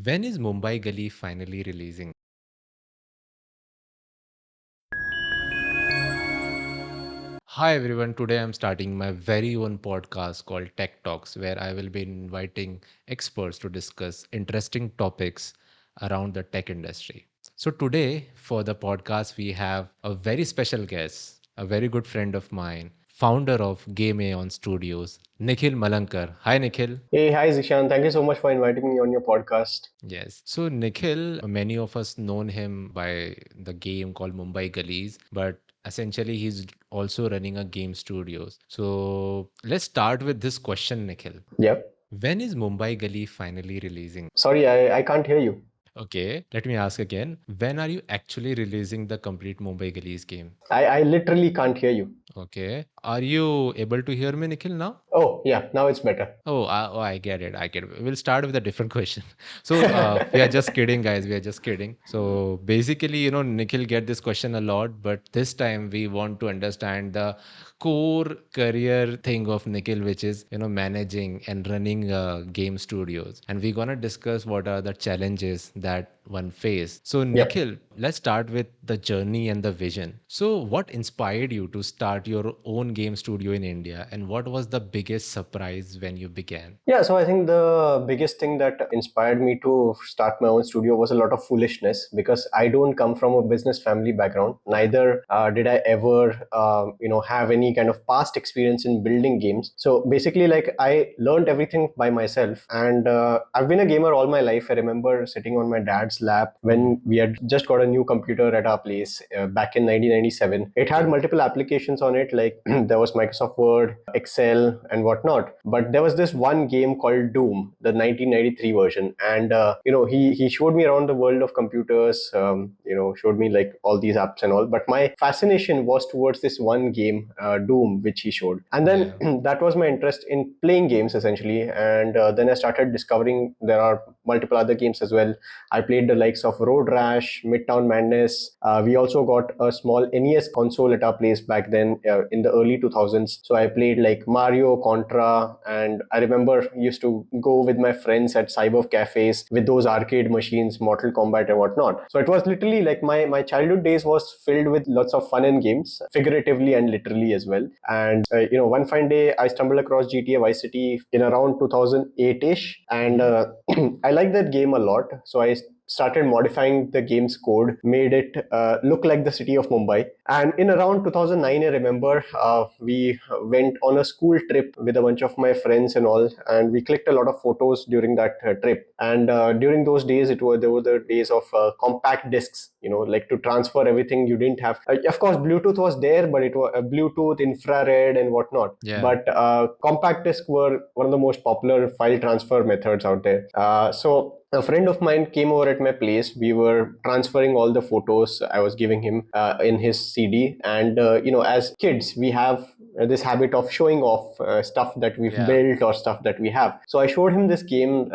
When is Mumbai Gully finally releasing? Hi everyone, today I'm starting my very own podcast called Tech Talks, where I will be inviting experts to discuss interesting topics around the tech industry. So, today for the podcast, we have a very special guest, a very good friend of mine, founder of GameEon Studios, Nikhil Malankar. Hi, Nikhil. Hey, hi Zishan. Thank you so much for inviting me on your podcast. Yes. So Nikhil, many of us known him by the game called Mumbai Gullies, but essentially he's also running a game studios. So let's start with this question, Nikhil. Yep. When is Mumbai Gully finally releasing? Sorry, I can't hear you. Okay, let me ask again. When are you actually releasing the complete Mumbai Gullies game? I literally can't hear you. Okay. Are you able to hear me, Nikhil, now? Oh, yeah, now it's better. I get it. I get it. We'll start with a different question. So, we are just kidding, guys. We are just kidding. So, basically, Nikhil get this question a lot, but this time we want to understand the core career thing of Nikhil, which is, managing and running game studios. And we're gonna discuss what are the challenges that one face. So, Yep. Nikhil, let's start with the journey and the vision. So, what inspired you to start your own game studio in India, and what was the biggest surprise when you began? Yeah, so I think the biggest thing that inspired me to start my own studio was a lot of foolishness because I don't come from a business family background. Neither did I ever, have any kind of past experience in building games. So basically, like I learned everything by myself, and I've been a gamer all my life. I remember sitting on my dad's lap when we had just got a new computer at our place back in 1997. It had multiple applications on it, like there was Microsoft Word, Excel, and whatnot. But there was this one game called Doom, the 1993 version, and he showed me around the world of computers. Showed me like all these apps and all. But my fascination was towards this one game, Doom, which he showed, and then Yeah. that was my interest in playing games essentially. And then I started discovering there are multiple other games as well. I played the likes of Road Rash, Midtown Madness. We also got a small NES console at our place back then in the early 2000s. So I played like Mario, Contra, and I remember used to go with my friends at cyber cafes with those arcade machines, Mortal Kombat and whatnot. So it was literally like my childhood days was filled with lots of fun and games, figuratively and literally as well. And one fine day I stumbled across GTA Vice City in around 2008ish, and Mhm. I like that game a lot. So I started modifying the game's code, made it look like the city of Mumbai. And in around 2009, I remember we went on a school trip with a bunch of my friends and all, and we clicked a lot of photos during that trip. And during those days, there were the days of compact discs. Like to transfer everything, you didn't have. Of course, Bluetooth was there, but it was Bluetooth, infrared, and whatnot. Yeah. But compact discs were one of the most popular file transfer methods out there. So a friend of mine came over at my place. We were transferring all the photos I was giving him in his CD. And, as kids, we have this habit of showing off stuff that we've Yeah. built or stuff that we have. So I showed him this game,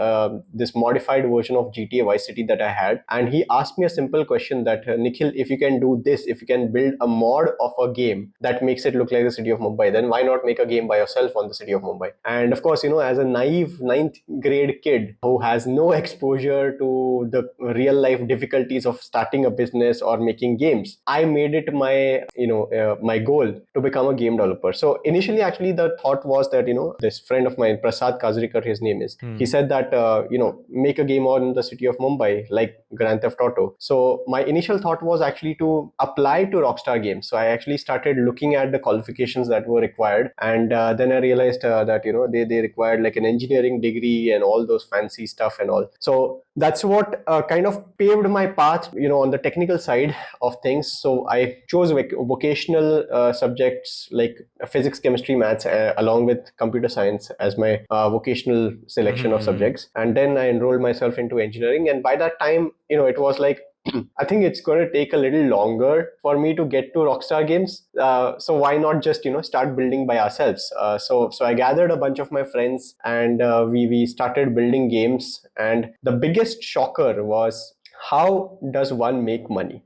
this modified version of GTA Vice City that I had. And he asked me a simple question that, Nikhil, if you can do this, if you can build a mod of a game that makes it look like the city of Mumbai, then why not make a game by yourself on the city of Mumbai? And of course, as a naive ninth grade kid who has no exposure to the real life difficulties of starting a business or making games, I made it my goal to become a game developer. So initially, actually, the thought was that this friend of mine, Prasad Kazrikar, his name is. He Hmm. said that make a game on the city of Mumbai like Grand Theft Auto. So my initial thought was actually to apply to Rockstar Games. So I actually started looking at the qualifications that were required, and then I realized that they required like an engineering degree and all those fancy stuff and all. So that's what kind of paved my path, on the technical side of things. So I chose vocational subjects like physics, chemistry, maths, along with computer science as my vocational selection of Mhm. subjects. And then I enrolled myself into engineering. And by that time, it was like, I think it's going to take a little longer for me to get to Rockstar Games. So why not just start building by ourselves? So I gathered a bunch of my friends, and we started building games. And the biggest shocker was, how does one make money?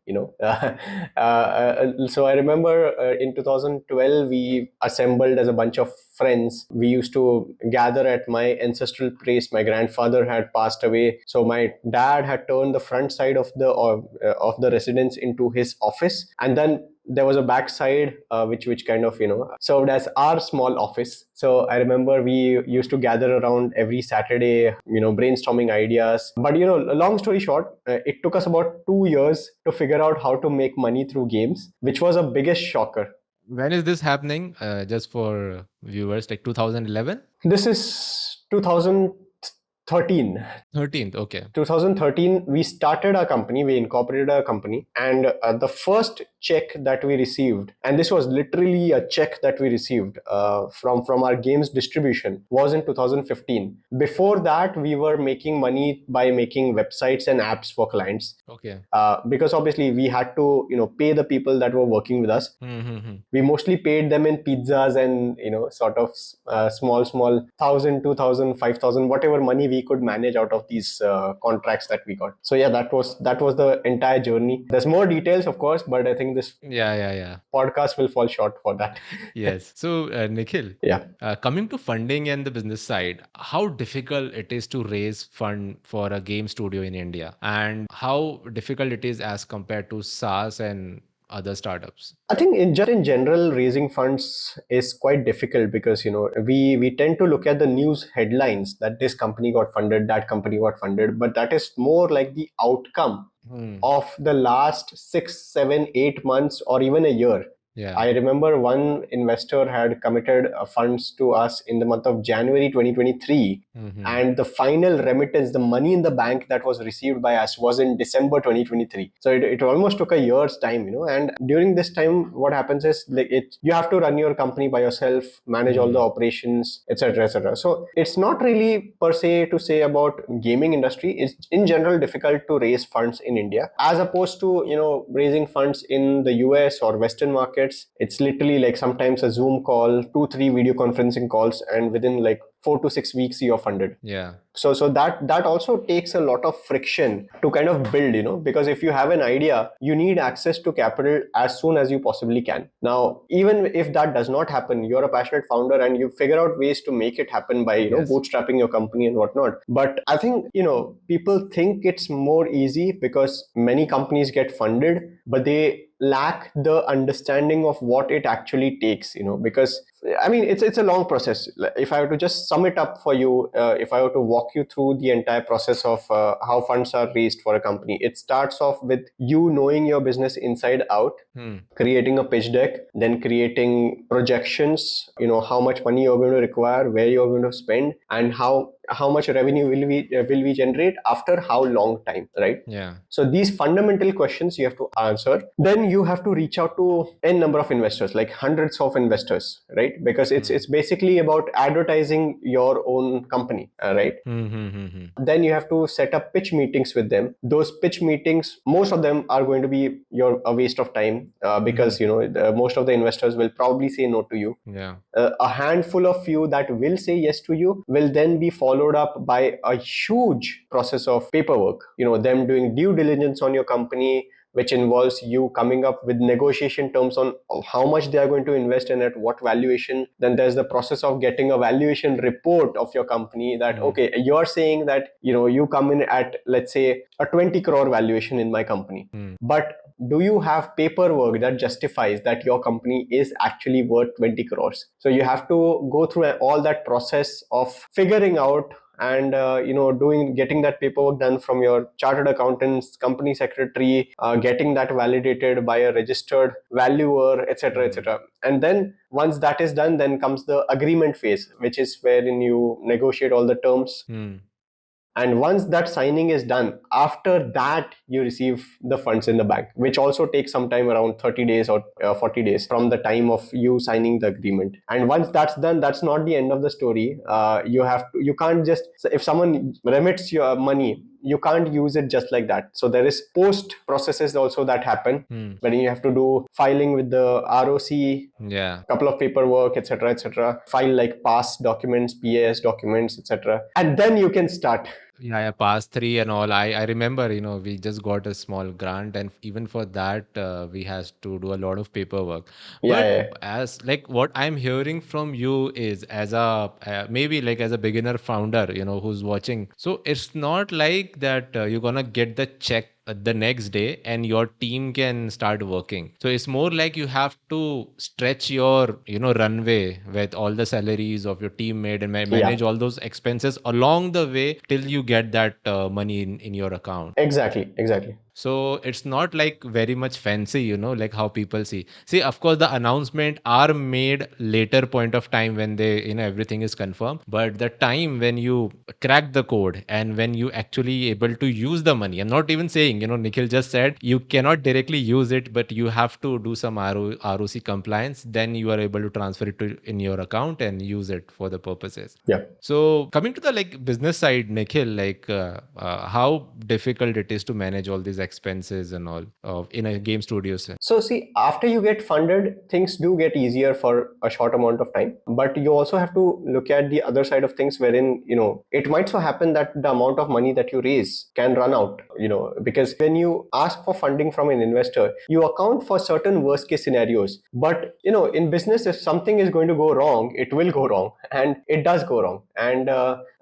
So I remember in 2012 we assembled as a bunch of friends. We used to gather at my ancestral place. My grandfather had passed away, so my dad had turned the front side of the residence into his office, and then there was a backside which kind of served as our small office. So I remember we used to gather around every Saturday, brainstorming ideas. But long story short, it took us about 2 years to figure out how to make money through games, which was a biggest shocker. When is this happening? Just for viewers, like 2011? This is 2013. 13th, okay. 2013, we started our company, we incorporated our company, and the first check that we received, and this was literally a check that we received from our games distribution, was in 2015. Before that, we were making money by making websites and apps for clients. Okay. Because obviously we had to pay the people that were working with us. Mm-hmm. We mostly paid them in pizzas and sort of small 1,000, 2,000, 5,000, whatever money we could manage out of these contracts that we got. So yeah, that was the entire journey. There's more details, of course, but I think this Yeah. podcast will fall short for that. Yes. So, Nikhil, Yeah. coming to funding and the business side, how difficult it is to raise fund for a game studio in India, and how difficult it is as compared to SaaS and other startups? I think in general, raising funds is quite difficult because we tend to look at the news headlines that this company got funded, that company got funded, but that is more like the outcome Hmm. of the last 6, 7, 8 months or even a year. Yeah. I remember one investor had committed funds to us in the month of January 2023, Mm-hmm. and the final remittance, the money in the bank that was received by us, was in December 2023. So it almost took a year's time, and during this time, what happens is like you have to run your company by yourself, manage all the operations, etc., etc. So it's not really per se to say about gaming industry. It's in general difficult to raise funds in India as opposed to raising funds in the US or Western markets. It's literally like sometimes a Zoom call, 2, 3 video conferencing calls, and within like 4 to 6 weeks you're funded. Yeah. So that also takes a lot of friction to kind of build, because if you have an idea, you need access to capital as soon as you possibly can. Now, even if that does not happen, you're a passionate founder and you figure out ways to make it happen by Yes. bootstrapping your company and whatnot. But I think people think it's more easy because many companies get funded, but they lack the understanding of what it actually takes, because I mean it's a long process. If I were to just sum it up for you, if I were to walk you through the entire process of how funds are raised for a company, it starts off with you knowing your business inside out, creating a pitch deck, then creating projections, how much money you're going to require, where you're going to spend, and how much revenue will we generate after how long time, right? Yeah. So these fundamental questions you have to answer. Then you have to reach out to n number of investors, like hundreds of investors, right? Because it's basically about advertising your own company, right? Then you have to set up pitch meetings with them. Those pitch meetings, most of them are going to be a waste of time because most of the investors will probably say no to you. Yeah. A handful of you that will say yes to you will then be followed up by a huge process of paperwork, them doing due diligence on your company, which involves you coming up with negotiation terms on how much they are going to invest and at what valuation. Then there's the process of getting a valuation report of your company that, okay, you're saying that, you come in at, let's say, a 20 crore valuation in my company. But do you have paperwork that justifies that your company is actually worth 20 crores? So you have to go through all that process of figuring out and getting that paperwork done from your chartered accountants, company secretary, getting that validated by a registered valuer, etc., etc. And then once that is done, then comes the agreement phase, which is wherein you negotiate all the terms. And once that signing is done, after that, you receive the funds in the bank, which also takes some time, around 30 days or 40 days from the time of you signing the agreement. And once that's done, that's not the end of the story. You can't just, if someone remits your money, you can't use it just like that. So there is post processes also that happen when you have to do filing with the ROC, couple of paperwork, etc., etc., file like pass documents, PAS documents, etc., and then you can start. Yeah, yeah, pass three and all. I remember, we just got a small grant, and even for that, we has to do a lot of paperwork. Yeah, But yeah, as like what I'm hearing from you is as a maybe like as a beginner founder, who's watching. So it's not like that you're gonna get the check the next day and your team can start working. So it's more like you have to stretch your runway with all the salaries of your teammate and yeah. manage all those expenses along the way till you get that money in your account. Exactly, exactly. So it's not like very much fancy, like how people see. See, of course, the announcement are made later point of time when they, everything is confirmed. But the time when you crack the code and when you actually able to use the money, I'm not even saying, Nikhil just said you cannot directly use it, but you have to do some ROC compliance. Then you are able to transfer it to in your account and use it for the purposes. Yeah. So coming to the like business side, Nikhil, like how difficult it is to manage all these expenses and all in a game studio. So see, after you get funded, things do get easier for a short amount of time. But you also have to look at the other side of things, wherein it might so happen that the amount of money that you raise can run out. Because when you ask for funding from an investor, you account for certain worst case scenarios. But in business, if something is going to go wrong, it will go wrong, and it does go wrong. And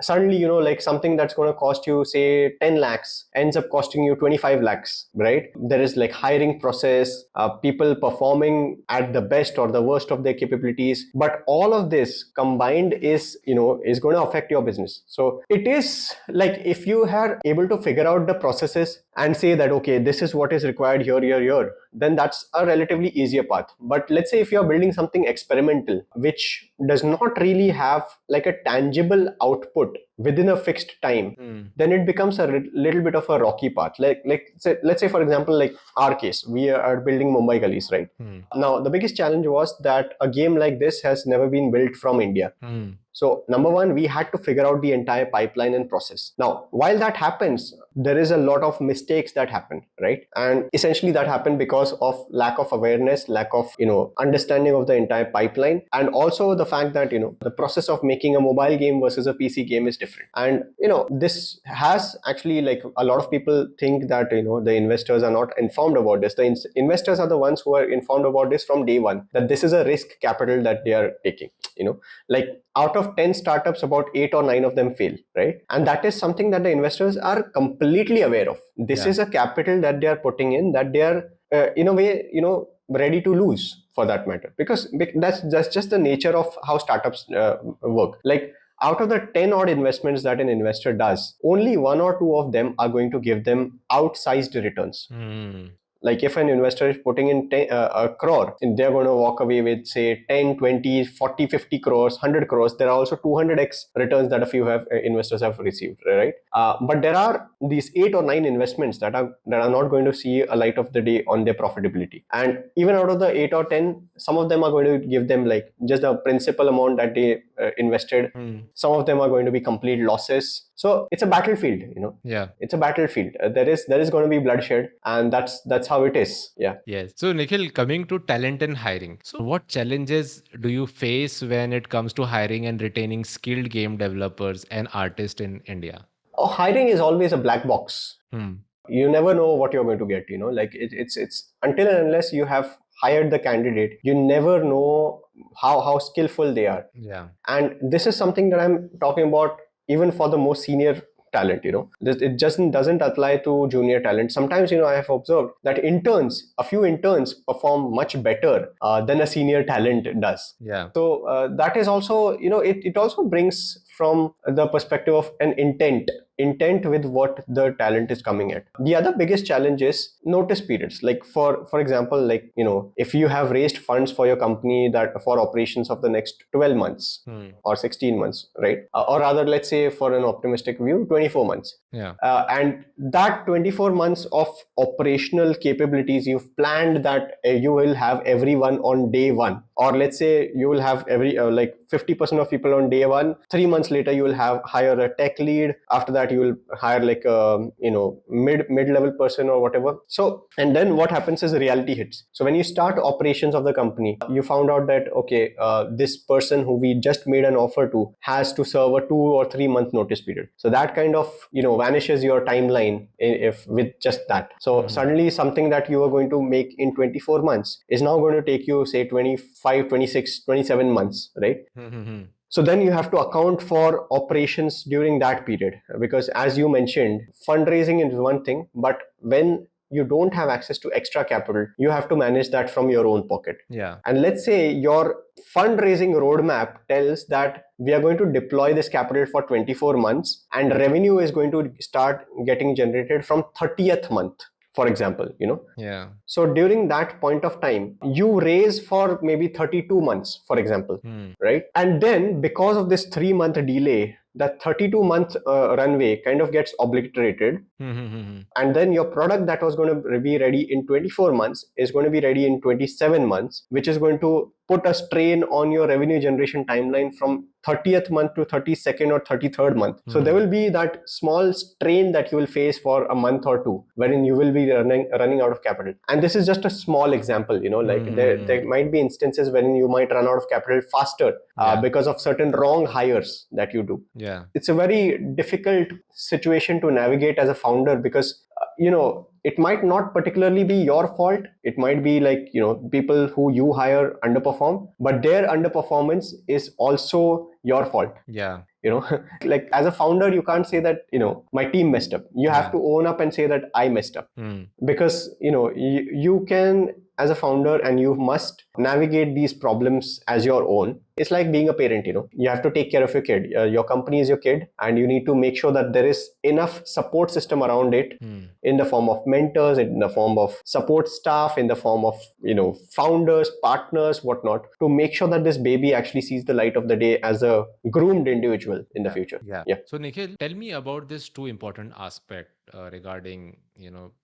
suddenly, like something that's going to cost you say 10 lakhs ends up costing you 25 lakhs, right? There is like hiring process, people performing at the best or the worst of their capabilities, but all of this combined is going to affect your business. So it is like, if you are able to figure out the processes and say that, okay, this is what is required here, then that's a relatively easier path. But let's say if you're building something experimental which does not really have like a tangible output within a fixed time, then it becomes a little bit of a rocky path. Let's say for example, like our case, we are building Mumbai Gullies, right? Now the biggest challenge was that a game like this has never been built from India. So number one, we had to figure out the entire pipeline and process. Now, while that happens, there is a lot of mistakes that happen, right? And essentially that happened because of lack of awareness, lack of, understanding of the entire pipeline. And also the fact that, the process of making a mobile game versus a PC game is different. And, this has actually, like, a lot of people think that, the investors are not informed about this. The investors are the ones who are informed about this from day one, that this is a risk capital that they are taking, like out of 10 startups, about 8 or 9 of them fail, right? And that is something that the investors are completely aware of. This is a capital that they are putting in, that they are in a way, ready to lose, for that matter, because that's just the nature of how startups work. Like, out of the 10 odd investments that an investor does, only one or two of them are going to give them outsized returns. Like, if an investor is putting in a crore, and they're going to walk away with say 10, 20, 40, 50 crores, 100 crores. There are also 200x returns that a few investors have received, right? But there are these 8 or 9 investments that are not going to see a light of the day on their profitability. And even out of the 8 or 10, some of them are going to give them like just the principal amount that they invested. Some of them are going to be complete losses. So it's a battlefield, Yeah. it's a battlefield. There is going to be bloodshed, and that's how it is. Yeah. Yes. So, Nikhil, coming to talent and hiring. So, what challenges do you face when it comes to hiring and retaining skilled game developers and artists in India? Oh, hiring is always a black box. Hmm. You never know what you're going to get. Like it's until and unless you have hired the candidate, you never know how skillful they are. Yeah. And this is something that I'm talking about even for the most senior talent. It just doesn't apply to junior talent. Sometimes, I have observed that a few interns perform much better than a senior talent does. Yeah. So that is also, it also brings from the perspective of an intent with what the talent is coming at. The other biggest challenge is notice periods. Like, for example, like, if you have raised funds for your company that for operations of the next 12 months or 16 months, right? Or rather, let's say, for an optimistic view, 24 months. Yeah. And that 24 months of operational capabilities, you've planned that you will have everyone on day one, or let's say you will have like 50% of people on day one. 3 months later, you will hire a tech lead. After that, that you will hire like a mid level person or whatever. So and then what happens is reality hits. So when you start operations of the company, you found out that okay, this person who we just made an offer to has to serve a 2 or 3 month notice period. So that kind of vanishes your timeline if with just that. So suddenly something that you are going to make in 24 months is now going to take you say 25, 26, 27 months, right? So then you have to account for operations during that period, because as you mentioned, fundraising is one thing, but when you don't have access to extra capital, you have to manage that from your own pocket. Yeah. And let's say your fundraising roadmap tells that we are going to deploy this capital for 24 months and revenue is going to start getting generated from 30th month, for example. Yeah. So during that point of time, you raise for maybe 32 months, for example, right? And then because of this 3 month delay, that 32-month runway kind of gets obliterated. And then your product that was going to be ready in 24 months is going to be ready in 27 months, which is going to put a strain on your revenue generation timeline from 30th month to 32nd or 33rd month. So there will be that small strain that you will face for a month or two, wherein you will be running out of capital. And this is just a small example, like there might be instances wherein you might run out of capital faster because of certain wrong hires that you do. Yeah. It's a very difficult situation to navigate as a founder, because it might not particularly be your fault. It might be like people who you hire underperform, but their underperformance is also your fault. Yeah. Like as a founder, you can't say that my team messed up. You have to own up and say that I messed up. Because you can, as a founder, and you must navigate these problems as your own. It's like being a parent. You have to take care of your kid. Your company is your kid, and you need to make sure that there is enough support system around it, in the form of mentors, in the form of support staff, in the form of founders, partners, whatnot, to make sure that this baby actually sees the light of the day as a groomed individual in the future. Yeah. So Nikhil, tell me about this two important aspect regarding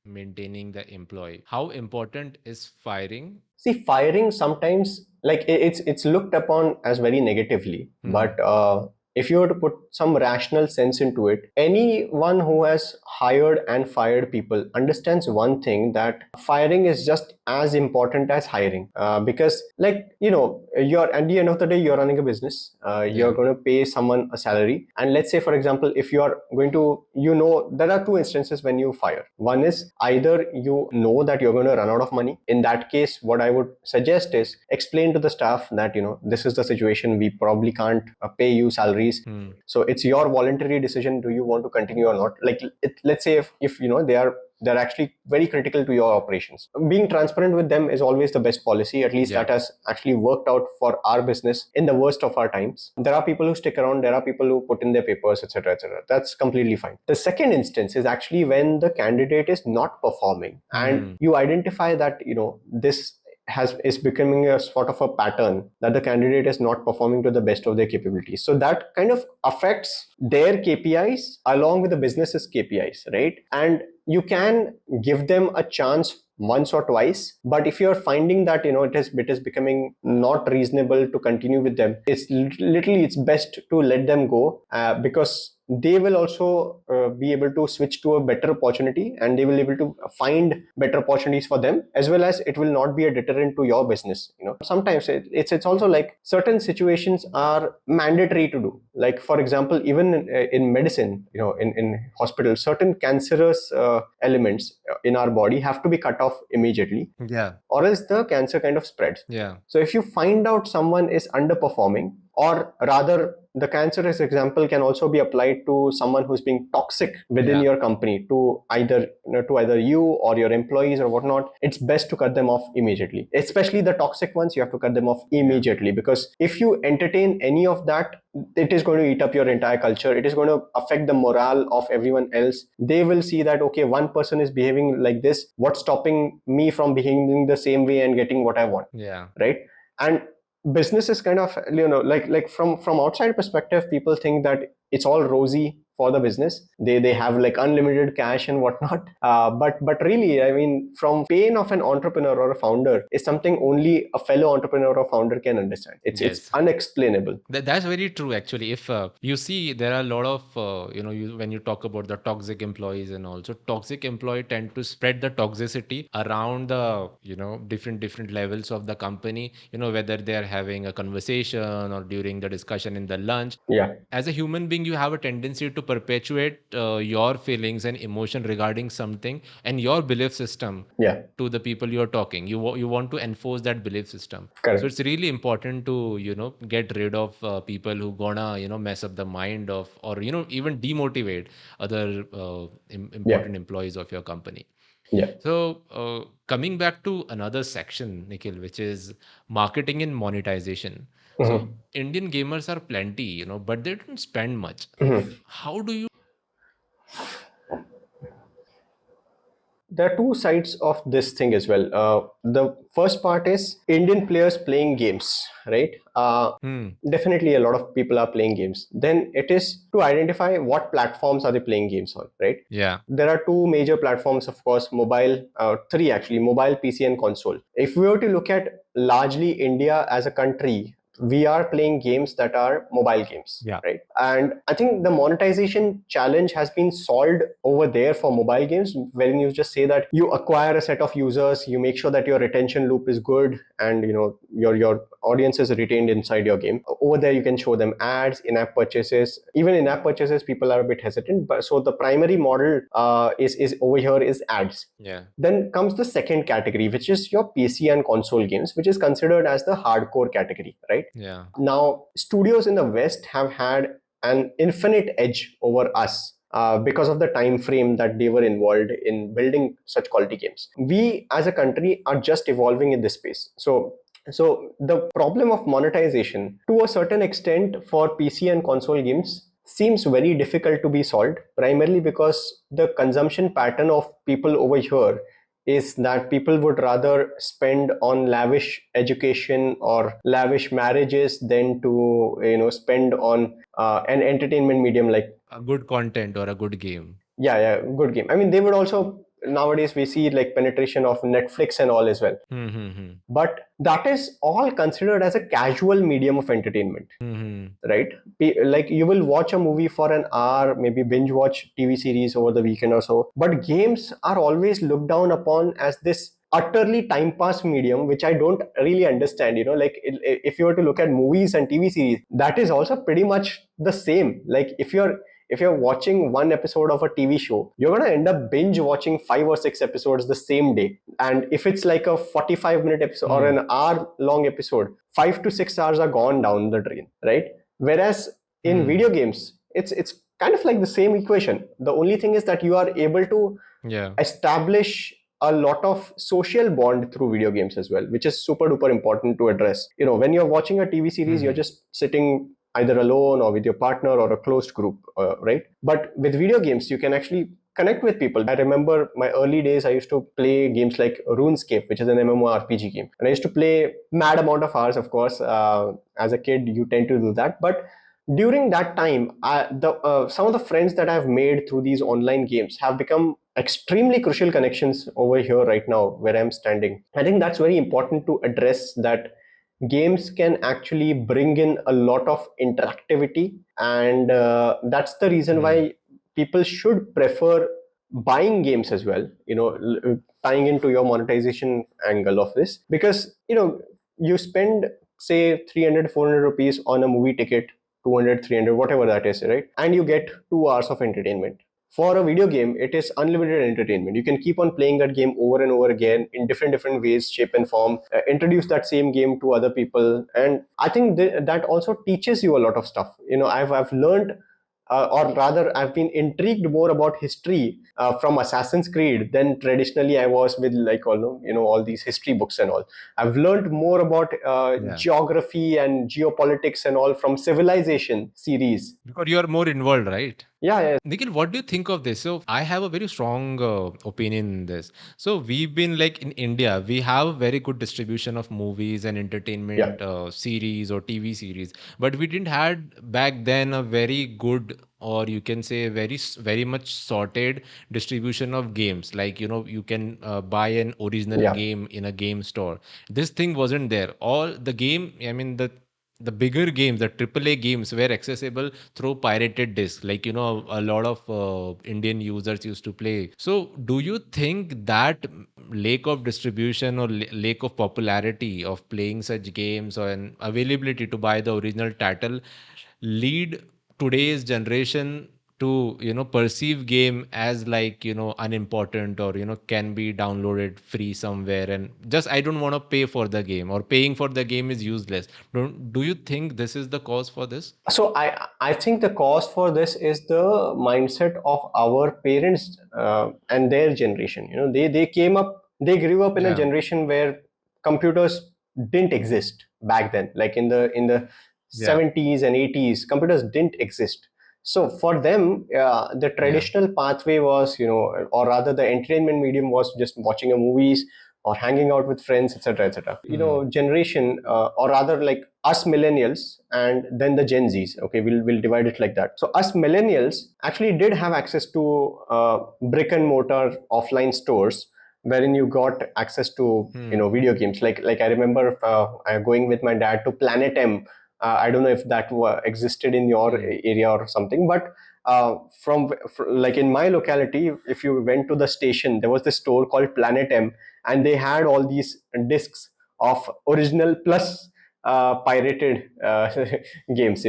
maintaining the employee. How important is firing? See, firing sometimes, like it's looked upon as very negatively, but if you were to put some rational sense into it, anyone who has hired and fired people understands one thing, that firing is just as important as hiring. Because you're at the end of the day, you're running a business. You're going to pay someone a salary. And let's say, for example, if you are going to, there are two instances when you fire. One is either you know that you're going to run out of money. In that case, what I would suggest is explain to the staff that, this is the situation. We probably can't pay you salary. So it's your voluntary decision. Do you want to continue or not? Like let's say if they're actually very critical to your operations. Being transparent with them is always the best policy. At least that has actually worked out for our business in the worst of our times. There are people who stick around. There are people who put in their papers, etc., etc. That's completely fine. The second instance is actually when the candidate is not performing, and you identify that this is becoming a sort of a pattern, that the candidate is not performing to the best of their capabilities. So that kind of affects their KPIs along with the business's KPIs, right? And you can give them a chance once or twice, but if you're finding that it is becoming not reasonable to continue with them, it's best to let them go, because they will also be able to switch to a better opportunity, and they will be able to find better opportunities for them, as well as it will not be a deterrent to your business. Sometimes it's also like certain situations are mandatory to do. Like for example, even in medicine, in hospitals, certain cancerous elements in our body have to be cut off immediately, or else the cancer kind of spreads. So if you find out someone is underperforming, or rather the cancerous example can also be applied to someone who's being toxic within your company, to either you or your employees or whatnot, it's best to cut them off immediately. Especially the toxic ones, you have to cut them off immediately, because if you entertain any of that, it is going to eat up your entire culture. It is going to affect the morale of everyone else. They will see that, okay, one person is behaving like this, what's stopping me from behaving the same way and getting what I want? Right? And business is kind of like from outside perspective, people think that it's all rosy, for the business. They have like unlimited cash and whatnot. But really, I mean, from pain of an entrepreneur or a founder is something only a fellow entrepreneur or founder can understand. It's Yes. unexplainable. That's very true, actually. If you see, there are a lot of, when you talk about the toxic employees and also toxic employee tend to spread the toxicity around the, different levels of the company, whether they are having a conversation or during the discussion in the lunch. Yeah, As a human being, you have a tendency to perpetuate your feelings and emotion regarding something and your belief system yeah, to the people you're talking. You want to enforce that belief system. So correct. it's really important to get rid of people who gonna mess up the mind of, or even demotivate other Yeah, important employees of your company. yeah. So coming back to another section, Nikhil, which is marketing and monetization. So Mhm. Indian gamers are plenty, but they don't spend much. How do you? There are two sides of this thing as well. The first part is Indian players playing games, right? Hmm. Definitely, a lot of people are playing games. Then it is to identify what platforms are they playing games on, right? Yeah. There are two major platforms, of course, mobile, three actually, mobile, PC, and console. If we were to look at largely India as a country, we are playing games that are mobile games, Yeah. right? And I think the monetization challenge has been solved over there for mobile games, when you just say that you acquire a set of users, you make sure that your retention loop is good, and your audience is retained inside your game. Over there, you can show them ads, in-app purchases. Even in-app purchases, people are a bit hesitant, but so the primary model is over here is ads. Yeah. Then comes the second category, which is your PC and console games, which is considered as the hardcore category, right? Yeah. Now, studios in the West have had an infinite edge over us because of the time frame that they were involved in building such quality games. We as a country are just evolving in this space. So the problem of monetization, to a certain extent, for PC and console games seems very difficult to be solved, primarily because the consumption pattern of people over here is that people would rather spend on lavish education or lavish marriages than to spend on an entertainment medium like. A good content or a good game. Yeah, good game. I mean, they would also, nowadays we see like penetration of Netflix and all as well, Hmm. Hmm. Hmm. but that is all considered as a casual medium of entertainment, Hmm. right? Like you will watch a movie for an hour, maybe binge watch TV series over the weekend or so, but games are always looked down upon as this utterly time pass medium, which I don't really understand. Like if you were to look at movies and TV series, that is also pretty much the same. Like if you're watching one episode of a TV show, you're going to end up binge watching 5 or 6 episodes the same day. And if it's like a 45-minute episode or Hmm. an hour long episode, 5 to 6 hours are gone down the drain, right? Whereas in Hmm. video games, it's kind of like the same equation. The only thing is that you are able to Yeah. establish a lot of social bond through video games as well, which is super duper important to address. When you're watching a TV series, you're Hmm. just sitting either alone or with your partner or a closed group, right? But with video games, you can actually connect with people. I remember my early days, I used to play games like RuneScape, which is an MMORPG game. And I used to play mad amount of hours, of course. As a kid, you tend to do that. But during that time, some of the friends that I've made through these online games have become extremely crucial connections over here right now where I'm standing. I think that's very important to address, that games can actually bring in a lot of interactivity, and that's the reason Hmm. why people should prefer buying games as well, tying into your monetization angle of this, because you spend say 300 400 rupees on a movie ticket, 200 300 whatever that is, right? And you get 2 hours of entertainment. For a video game, it is unlimited entertainment. You can keep on playing that game over and over again in different ways, shape and form, introduce that same game to other people. And I think that also teaches you a lot of stuff. I've learned, or rather I've been intrigued more about history from Assassin's Creed than traditionally I was with like all these history books and all. I've learned more about Yeah. geography and geopolitics and all from Civilization series. Because you are more involved, right? Yeah, yeah. Nikhil, what do you think of this? So, I have a very strong opinion in this. So, we've been like in India, we have a very good distribution of movies and Yeah. entertainment series or TV series, but we didn't had back then a very good, or you can say very much sorted distribution of games. Like, you can buy an original Yeah. game in a game store. This thing wasn't there. All the game, I mean, the bigger games, the AAA games were accessible through pirated discs. Like, a lot of Indian users used to play. So, do you think that lack of distribution or lack of popularity of playing such games or an availability to buy the original title lead today's generation to perceive game as like unimportant, or can be downloaded free somewhere, and just I don't want to pay for the game, or paying for the game is useless? Do you think this is the cause for this? So I think the cause for this is the mindset of our parents and their generation. They grew up in a Yeah. generation where computers didn't exist back then. Like in the Yeah. 70s and 80s, computers didn't exist. So for them, the Yeah. traditional pathway was, or rather the entertainment medium was just watching a movies or hanging out with friends, etc., etc. Hmm. Generation, or rather like us millennials and then the Gen Zs. Okay, we'll divide it like that. So us millennials actually did have access to brick and mortar offline stores wherein you got access to Hmm. video games. Like I remember going with my dad to Planet M. I don't know if that existed in your Hmm. area or something, but like in my locality, if you went to the station, there was this store called Planet M, and they had all these discs of original plus pirated games.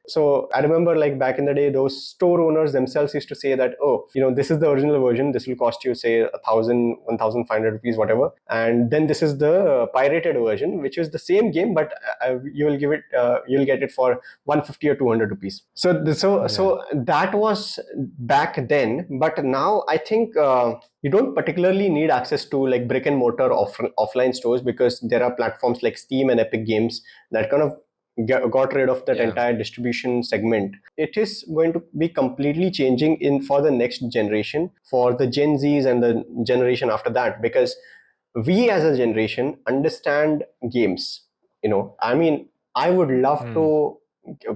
So I remember, like back in the day, those store owners themselves used to say that, oh, this is the original version, this will cost you say 1,500 rupees, whatever, and then this is the pirated version, which is the same game, but you'll get it for 150 or 200 rupees. Yeah. So that was back then, but now I think you don't particularly need access to like brick and mortar offline stores, because there are platforms like Steam and Epic Games that kind of got rid of that Yeah. entire distribution segment. It is going to be completely changing in for the next generation, for the Gen Zs and the generation after that, because we as a generation understand games. I mean, I would love Hmm. to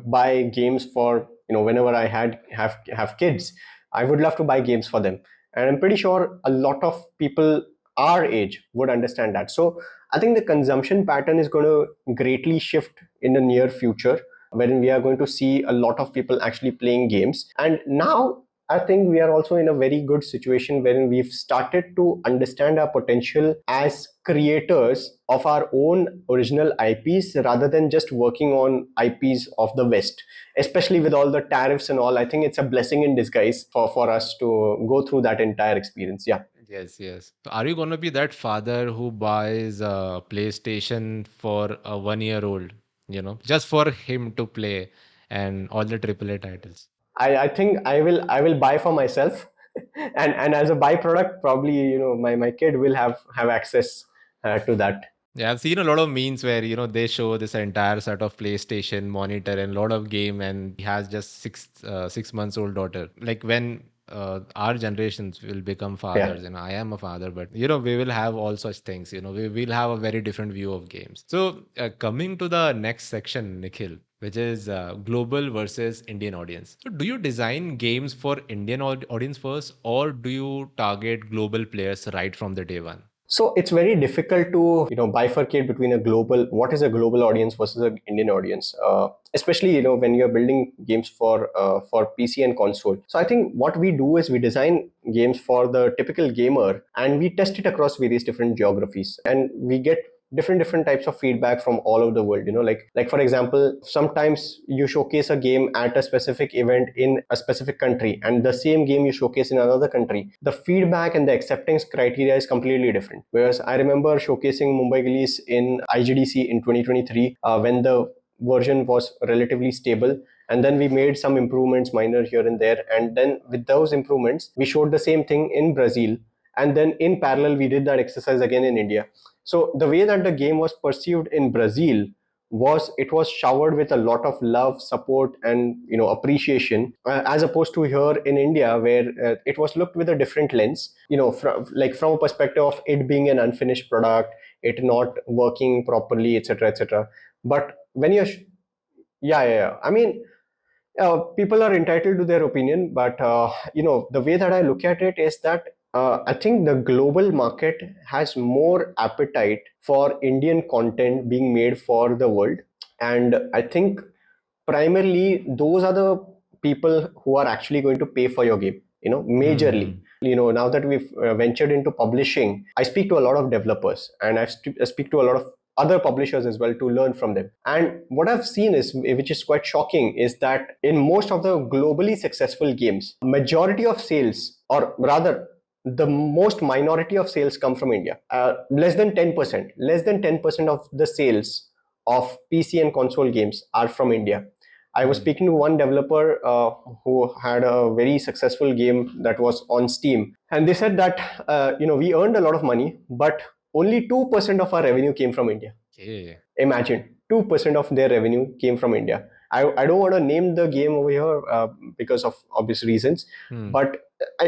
buy games for, whenever I have kids. I would love to buy games for them, and I'm pretty sure a lot of people our age would understand that. So I think the consumption pattern is going to greatly shift in the near future, wherein we are going to see a lot of people actually playing games. And now I think we are also in a very good situation wherein we've started to understand our potential as creators of our own original IPs, rather than just working on IPs of the West. Especially with all the tariffs and all, I think it's a blessing in disguise for us to go through that entire experience. Yeah. Yes, yes. So are you gonna be that father who buys a PlayStation for a 1 year old, just for him to play and all the AAA titles? I think I will buy for myself, and as a byproduct, probably my kid will have access to that. Yeah, I've seen a lot of memes where, they show this entire set of PlayStation monitor and a lot of game, and he has just 6 months old daughter. Like when our generations will become Yeah. fathers, I am a father, but we will have all such things. We will have a very different view of games. So coming to the next section, Nikhil, which is global versus Indian audience. So do you design games for Indian audience first, or do you target global players right from the day one? So it's very difficult to bifurcate between what is a global audience versus an Indian audience, especially when you're building games for PC and console. So I think what we do is we design games for the typical gamer, and we test it across various different geographies, and we get different types of feedback from all over the world. Like for example, sometimes you showcase a game at a specific event in a specific country, and the same game you showcase in another country, the feedback and the acceptance criteria is completely different. Whereas I remember showcasing Mumbai Gullies in IGDC in 2023, when the version was relatively stable, and then we made some improvements minor here and there, and then with those improvements we showed the same thing in Brazil, and then in parallel we did that exercise again in India. So the way that the game was perceived in Brazil it was showered with a lot of love, support, and appreciation, as opposed to here in India, where it was looked with a different lens, from a perspective of it being an unfinished product, it not working properly, etc., etc. But when you're yeah, yeah, yeah. I mean, people are entitled to their opinion, but the way that I look at it is that I think the global market has more appetite for Indian content being made for the world, and I think primarily those are the people who are actually going to pay for your game, majorly. Hmm. Now that we've ventured into publishing, I speak to a lot of developers, and I speak to a lot of other publishers as well to learn from them. And what I've seen is, which is quite shocking, is that in most of the globally successful games, majority of sales, or rather the most minority of sales, come from India. Less than 10% of the sales of PC and console games are from India. I was Hmm. speaking to one developer who had a very successful game that was on Steam, and they said that we earned a lot of money, but only 2% of our revenue came from India. Okay. Imagine, 2% of their revenue came from India. I don't want to name the game over here because of obvious reasons, Hmm. but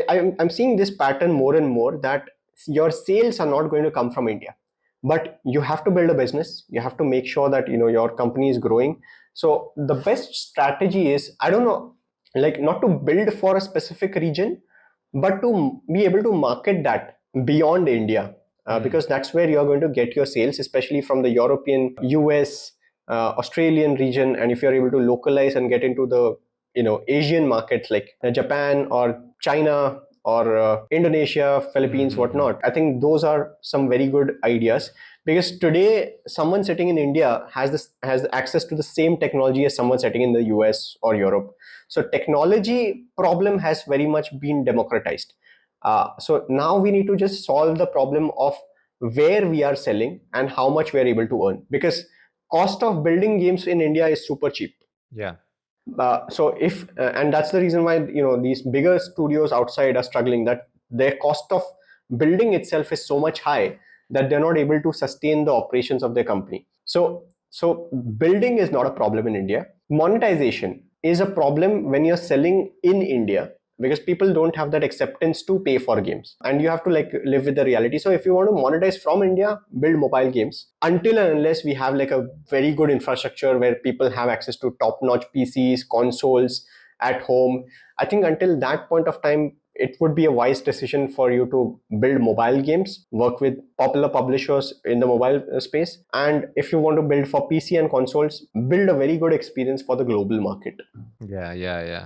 I'm seeing this pattern more and more, that your sales are not going to come from India, but you have to build a business. You have to make sure that your company is growing. So the best strategy is, I don't know, like, not to build for a specific region, but to be able to market that beyond India, Hmm. because that's where you're going to get your sales, especially from the European, US, Australian region. And if you're able to localize and get into the Asian markets like Japan or China or Indonesia, Hmm. Philippines, Hmm. Hmm. whatnot, I think those are some very good ideas, because today someone sitting in India has access to the same technology as someone sitting in the US or Europe. So technology problem has very much been democratized. So now we need to just solve the problem of where we are selling and how much we are able to earn, because cost of building games in India is super cheap. Yeah. So if and that's the reason why these bigger studios outside are struggling, that their cost of building itself is so much high that they're not able to sustain the operations of their company. So building is not a problem in India. Monetization is a problem when you're selling in India, because people don't have that acceptance to pay for games, and you have to like live with the reality. So if you want to monetize from India, build mobile games, until and unless we have like a very good infrastructure where people have access to top notch PCs, consoles at home. I think until that point of time, it would be a wise decision for you to build mobile games, work with popular publishers in the mobile space. And if you want to build for PC and consoles, build a very good experience for the global market. Yeah. Yeah. Yeah.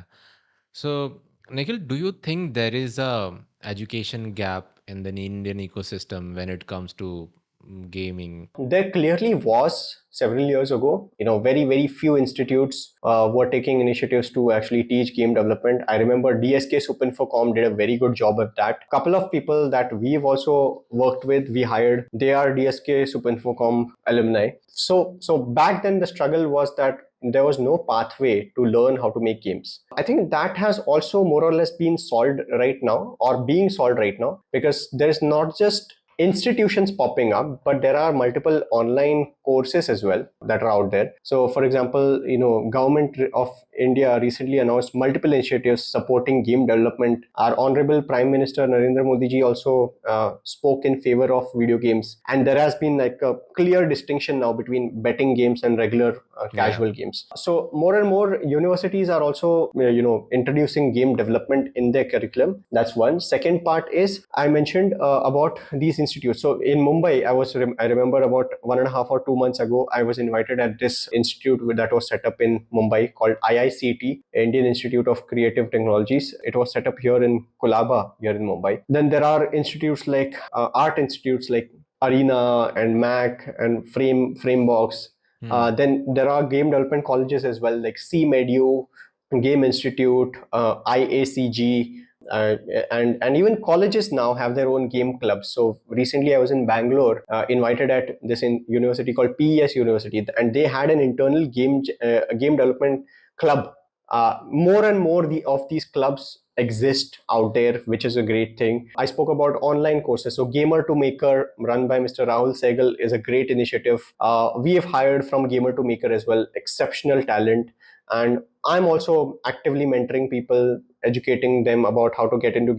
So, Nikhil, do you think there is a education gap in the Indian ecosystem when it comes to gaming? There clearly was several years ago. Very, very few institutes were taking initiatives to actually teach game development. I remember DSK Supinfocom did a very good job of that. Couple of people that we've also worked with, we hired, they are DSK Supinfocom alumni. So back then the struggle was that there was no pathway to learn how to make games. I think that has also more or less been solved right now, or being solved right now, because there is not just institutions popping up, but there are multiple online courses as well that are out there. So for example, government of India recently announced multiple initiatives supporting game development. Our honorable Prime Minister Narendra Modi ji also spoke in favor of video games, and there has been like a clear distinction now between betting games and regular Yeah. casual games. So more and more universities are also introducing game development in their curriculum. That's one. Second part is, I mentioned about these institutes. So in Mumbai, I remember about 1.5 or 2 months ago, I was invited at this institute that was set up in Mumbai called IICT, Indian Institute of Creative Technologies. It was set up here in Kolaba, here in Mumbai. Then there are institutes like art institutes like Arena and Mac and Framebox. Hmm. Then there are game development colleges as well, like CMedu, Game Institute, IACG, and even colleges now have their own game clubs. So recently, I was in Bangalore, invited at this university called PES University, and they had an internal game development club. More and more of these clubs exist out there, which is a great thing. I spoke about online courses. So Gamer to Maker, run by Mr. Rahul Sehgal, is a great initiative. We have hired from Gamer to Maker as well, exceptional talent. And I'm also actively mentoring people, educating them about how to get into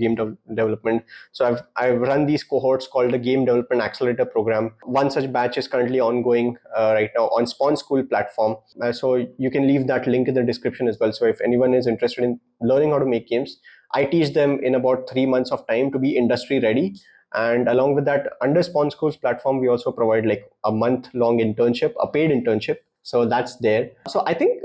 development. So I've run these cohorts called the Game Development Accelerator Program. One such batch is currently ongoing right now on Spawn School platform. So you can leave that link in the description as well. So if anyone is interested in learning how to make games, I teach them in about 3 months of time to be industry ready. And along with that, under Spawn School's platform, we also provide like a month-long internship, a paid internship. So that's there. So I think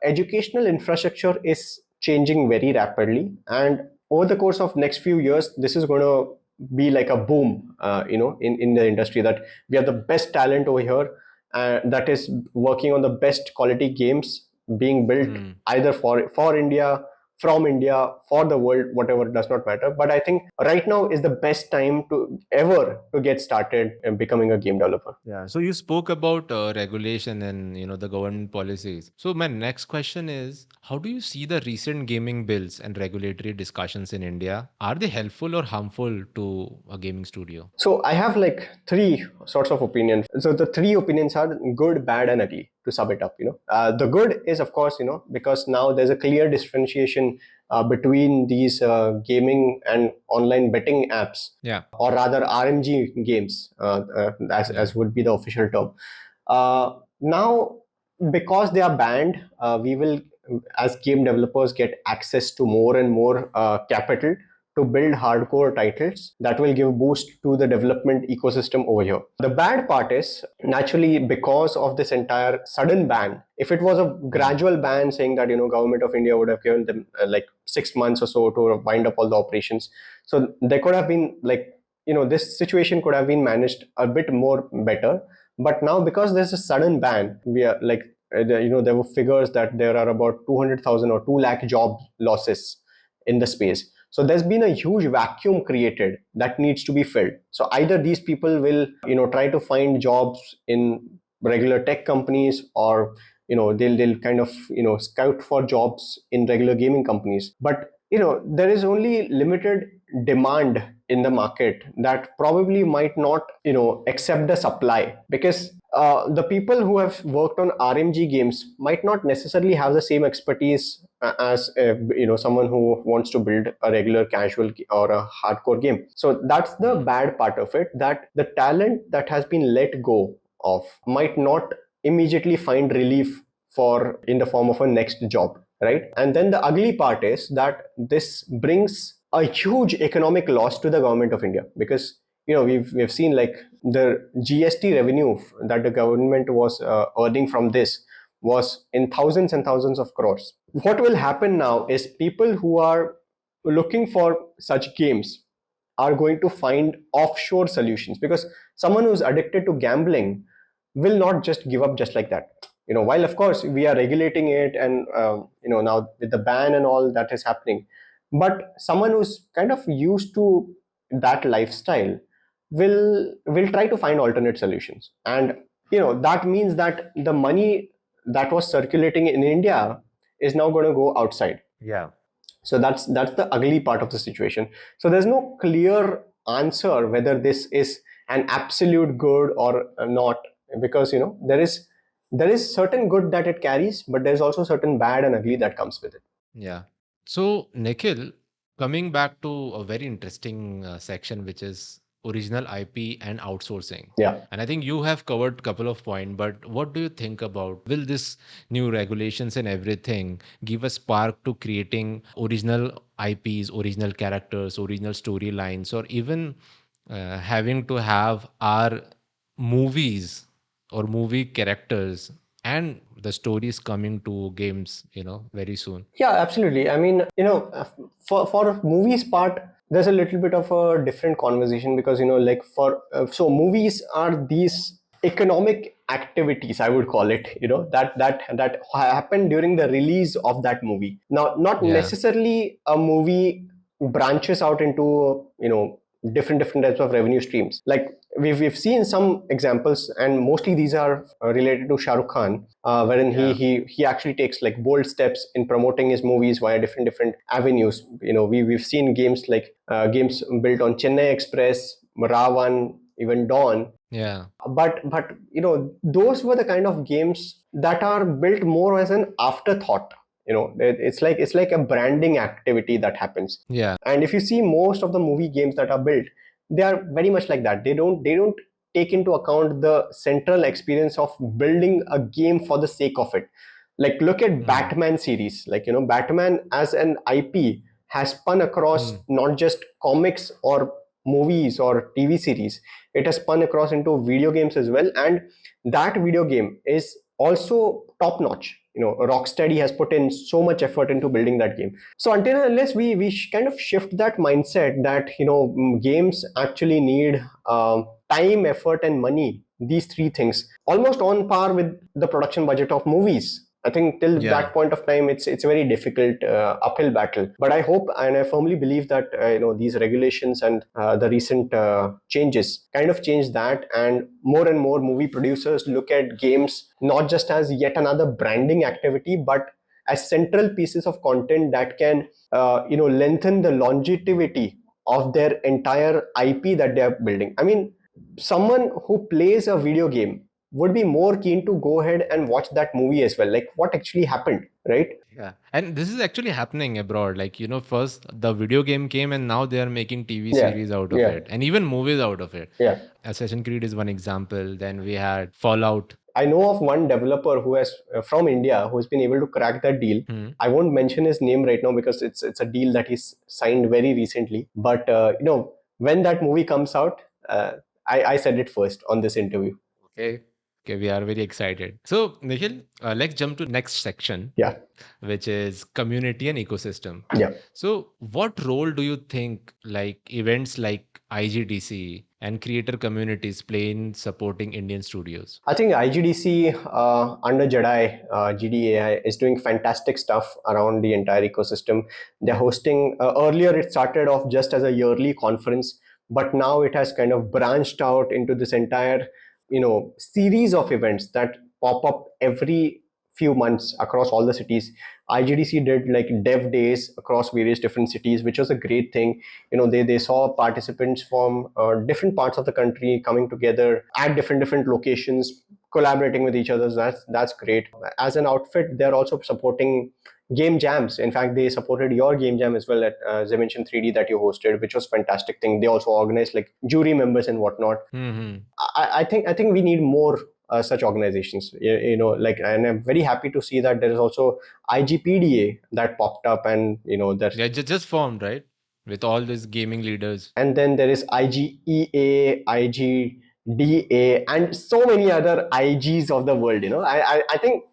educational infrastructure is changing very rapidly, and over the course of next few years, this is going to be like a boom, in the industry, that we have the best talent over here that is working on the best quality games being built either for India, from India, for the world, whatever, does not matter. But I think right now is the best time to ever to get started in becoming a game developer. Yeah. So you spoke about regulation and the government policies. So my next question is, how do you see the recent gaming bills and regulatory discussions in India? Are they helpful or harmful to a gaming studio? So I have like three sorts of opinions. So the three opinions are good, bad, and ugly. To sum it up, the good is, of course, because now there's a clear differentiation between these gaming and online betting apps, Yeah. or rather RMG games, Yeah. as would be the official term. Now, because they are banned, we will, as game developers, get access to more and more capital to build hardcore titles that will give boost to the development ecosystem over here. The bad part is, naturally, because of this entire sudden ban, if it was a gradual ban saying that government of India would have given them like 6 months or so to wind up all the operations, so there could have been like, this situation could have been managed a bit more better. But now, because there's a sudden ban, we are like, there were figures that there are about 200,000 or 2 lakh job losses in the space. So there's been a huge vacuum created that needs to be filled. So either these people will try to find jobs in regular tech companies, or they'll kind of scout for jobs in regular gaming companies. But there is only limited demand in the market that probably might not accept the supply, because the people who have worked on RMG games might not necessarily have the same expertise as someone who wants to build a regular casual or a hardcore game. So that's the bad part of it, that the talent that has been let go of might not immediately find relief for in the form of a next job, right? And then the ugly part is that this brings a huge economic loss to the government of India, because we've seen like the GST revenue that the government was earning from this was in thousands and thousands of crores. What will happen now is people who are looking for such games are going to find offshore solutions, because someone who's addicted to gambling will not just give up just like that. While of course we are regulating it, and now with the ban and all that is happening, but someone who's kind of used to that lifestyle will try to find alternate solutions. And that means that the money that was circulating in India is now going to go outside. Yeah. So that's the ugly part of the situation. So there's no clear answer whether this is an absolute good or not, because there is certain good that it carries, but there's also certain bad and ugly that comes with it. Yeah. So, Nikhil, coming back to a very interesting section, which is original IP and outsourcing. Yeah. And I think you have covered a couple of points, but what do you think about, will this new regulations and everything give a spark to creating original IPs, original characters, original storylines, or even having to have our movies or movie characters and the stories coming to games, very soon? Yeah, absolutely. I mean, for movies part, there's a little bit of a different conversation, because like for so movies are these economic activities, I would call it, that happen during the release of that movie. Now, not Yeah. necessarily a movie branches out into different types of revenue streams. Like we've seen some examples, and mostly these are related to Shah Rukh Khan, wherein Yeah. he actually takes like bold steps in promoting his movies via different avenues. We've seen games like games built on Chennai Express, Ravan, even Dawn. Yeah. But those were the kind of games that are built more as an afterthought. It's like a branding activity that happens. Yeah. And if you see most of the movie games that are built, they are very much like that. They don't take into account the central experience of building a game for the sake of it. Like look at Hmm. Batman series. Like Batman as an IP has spun across Hmm. not just comics or movies or TV series. It has spun across into video games as well, and that video game is also top notch. Rocksteady has put in so much effort into building that game. So until and unless we kind of shift that mindset that games actually need time, effort, and money, these three things, almost on par with the production budget of movies. I think till Yeah. that point of time, it's a very difficult uphill battle. But I hope and I firmly believe that these regulations and the recent changes kind of change that, and more movie producers look at games not just as yet another branding activity, but as central pieces of content that can lengthen the longevity of their entire IP that they are building. I mean, someone who plays a video game would be more keen to go ahead and watch that movie as well, like what actually happened, right? Yeah. And this is actually happening abroad. Like, first the video game came and now they are making TV Yeah, series out of yeah, it and even movies out of it. yeah. Assassin's Creed is one example. Then we had Fallout. I know of one developer who has from India who's been able to crack that deal. Hmm. I won't mention his name right now because it's a deal that he's signed very recently. But when that movie comes out, I said it first on this interview. Okay. Okay, we are very excited. So, Nikhil, let's jump to next section, Yeah, which is community and ecosystem. yeah. So, what role do you think like events like IGDC and creator communities play in supporting Indian studios? I think IGDC under Jedi, GDAI is doing fantastic stuff around the entire ecosystem. They're hosting, earlier it started off just as a yearly conference, but now it has kind of branched out into this entire, series of events that pop up every few months across all the cities. IGDC did like dev days across various different cities, which was a great thing. They saw participants from different parts of the country coming together at different locations, collaborating with each other. That's great. As an outfit, they're also supporting game jams. In fact, they supported your game jam as well at Dimension 3D that you hosted, which was fantastic thing. They also organized like jury members and whatnot. Hmm. I think we need more such organizations. Like, and I'm very happy to see that there is also IGPDA that popped up, and there's Yeah, just formed, right? With all these gaming leaders. and then there is IGEA, IGDA, and so many other IGs of the world. I think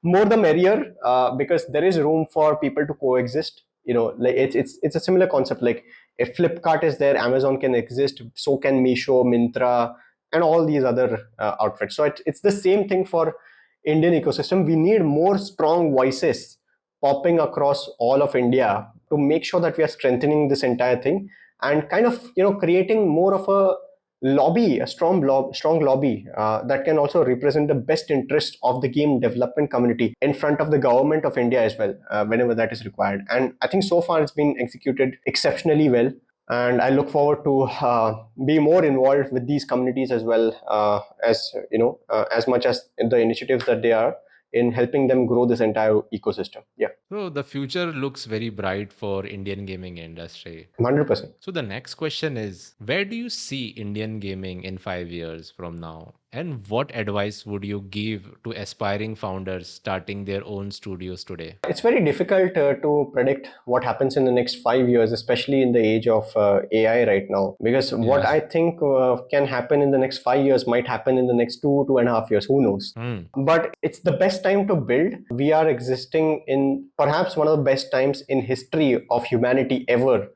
more the merrier, because there is room for people to coexist. Like it's a similar concept. Like if Flipkart is there, Amazon can exist, so can Misho, Mintra, and all these other outfits. So it's the same thing for Indian ecosystem. We need more strong voices popping across all of India to make sure that we are strengthening this entire thing and kind of creating more of a lobby, a strong lobby that can also represent the best interest of the game development community in front of the government of India as well, whenever that is required. And I think so far it's been executed exceptionally well. And I look forward to be more involved with these communities as well, as much as the initiatives that they are in helping them grow this entire ecosystem. Yeah, So the future looks very bright for Indian gaming industry. 100%. So the next question is, where do you see Indian gaming in 5 years from now? And what advice would you give to aspiring founders starting their own studios today? It's very difficult to predict what happens in the next 5 years, especially in the age of AI right now. Because what Yeah. I think can happen in the next 5 years might happen in the next 2.5 years. Who knows? Hmm. But it's the best time to build. We are existing in perhaps one of the best times in history of humanity ever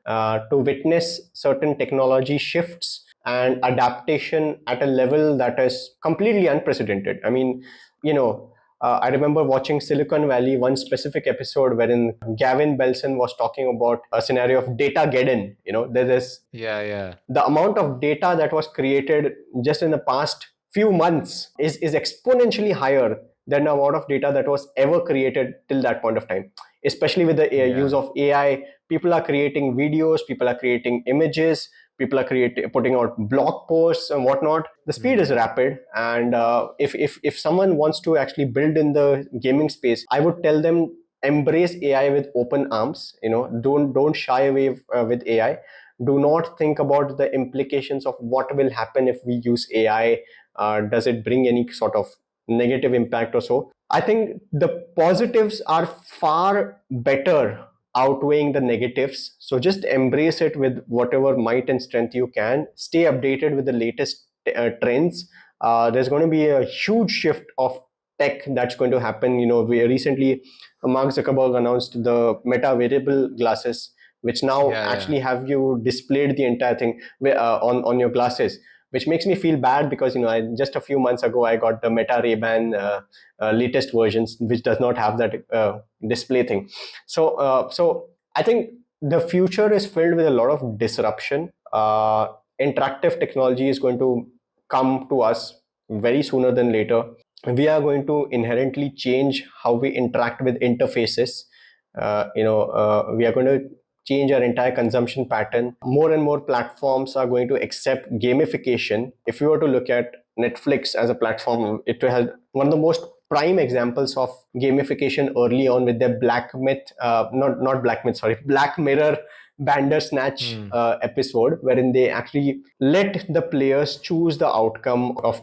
to witness certain technology shifts and adaptation at a level that is completely unprecedented. I mean, you know I remember watching Silicon Valley, one specific episode wherein Gavin Belson was talking about a scenario of data geddon. There's Yeah, yeah. the amount of data that was created just in the past few months is exponentially higher than the amount of data that was ever created till that point of time. Especially with the use Yeah. of AI, people are creating videos, people are creating images, people are creating, putting out blog posts and whatnot. The speed is Hmm. rapid, and if someone wants to actually build in the gaming space, I would tell them embrace AI with open arms. Don't shy away with AI. Do not think about the implications of what will happen if we use AI. Does it bring any sort of negative impact or so? I think the positives are far better outweighing the negatives. So just embrace it with whatever might and strength you can. Stay updated with the latest trends. There's going to be a huge shift of tech that's going to happen. We recently, Mark Zuckerberg announced the Meta wearable glasses, which now Yeah, yeah. actually have you displayed the entire thing on your glasses, which makes me feel bad because just a few months ago I got the Meta Ray-Ban latest versions, which does not have that display thing. So I think the future is filled with a lot of disruption. Interactive technology is going to come to us very sooner than later. We are going to inherently change how we interact with interfaces. We are going to change our entire consumption pattern. More and more platforms are going to accept gamification. If you were to look at Netflix as a platform, it has one of the most prime examples of gamification early on with their Black Myth, not Black Myth, sorry, Black Mirror Bandersnatch Hmm. episode, wherein they actually let the players choose the outcome Choice. of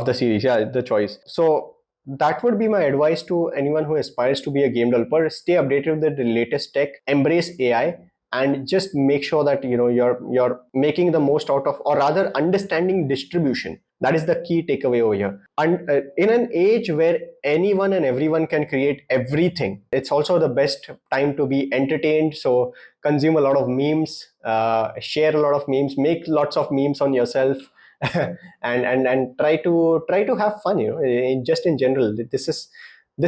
the series, yeah, the choice. So that would be my advice to anyone who aspires to be a game developer. Stay updated with the latest tech, embrace AI, and just make sure that you're making the most out of, or rather understanding distribution. That is the key takeaway over here. And in an age where anyone and everyone can create everything, it's also the best time to be entertained. So consume a lot of memes, share a lot of memes, make lots of memes on yourself, and try to have fun. Just in general, this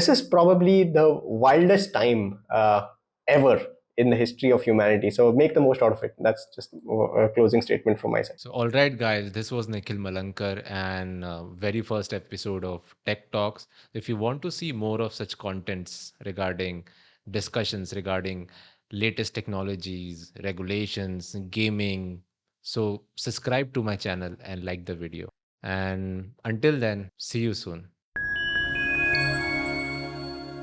is probably the wildest time ever in the history of humanity. So make the most out of it. That's just a closing statement from my side. So, all right, guys, this was Nikhil Malankar and very first episode of Tech Talks. If you want to see more of such contents regarding discussions regarding latest technologies, regulations, gaming, so subscribe to my channel and like the video. And until then, see you soon.